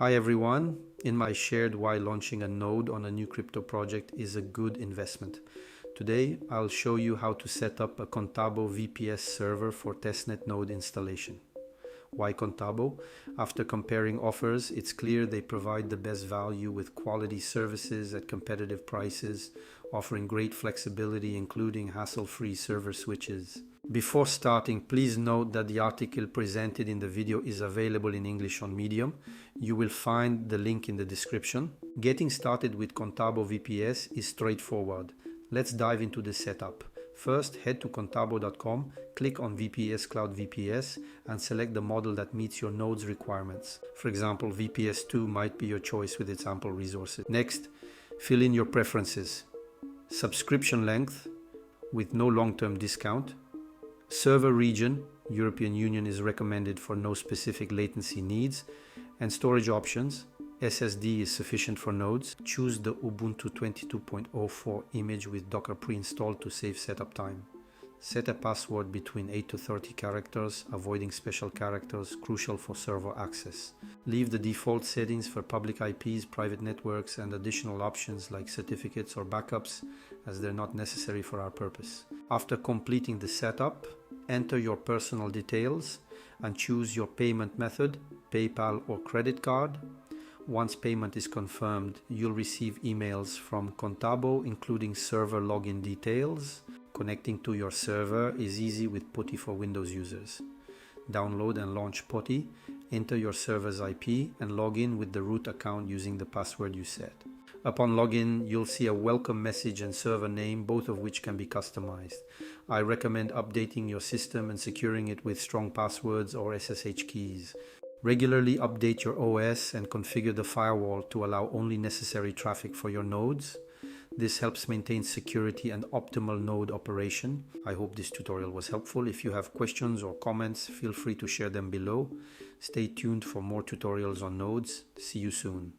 Hi everyone, in my shared why launching a node on a new crypto project is a good investment. Today I'll show you how to set up a Contabo VPS server for testnet node installation. Why Contabo? After comparing offers, it's clear they provide the best value with quality services at competitive prices, offering great flexibility including hassle-free server switches. Before starting, please note that the article presented in the video is available in English on Medium. You will find the link in the description. Getting started with Contabo VPS is straightforward. Let's dive into the setup. First, head to contabo.com, click on VPS Cloud VPS and select the model that meets your node's requirements. For example, VPS 2 might be your choice with its ample resources. Next, fill in your preferences. Subscription length with no long-term discount. Server region, European Union is recommended for no specific latency needs. And storage options, SSD is sufficient for nodes. Choose the Ubuntu 22.04 image with Docker pre-installed to save setup time. Set a password between 8 to 30 characters, avoiding special characters, crucial for server access. Leave the default settings for public IPs, private networks, and additional options like certificates or backups, as they're not necessary for our purpose. After completing the setup, enter your personal details and choose your payment method, PayPal or credit card. Once payment is confirmed, you'll receive emails from Contabo including server login details. Connecting to your server is easy with PuTTY for Windows users. Download and launch PuTTY, enter your server's IP and log in with the root account using the password you set. Upon login, you'll see a welcome message and server name, both of which can be customized. I recommend updating your system and securing it with strong passwords or SSH keys. Regularly update your OS and configure the firewall to allow only necessary traffic for your nodes. This helps maintain security and optimal node operation. I hope this tutorial was helpful. If you have questions or comments, feel free to share them below. Stay tuned for more tutorials on nodes. See you soon.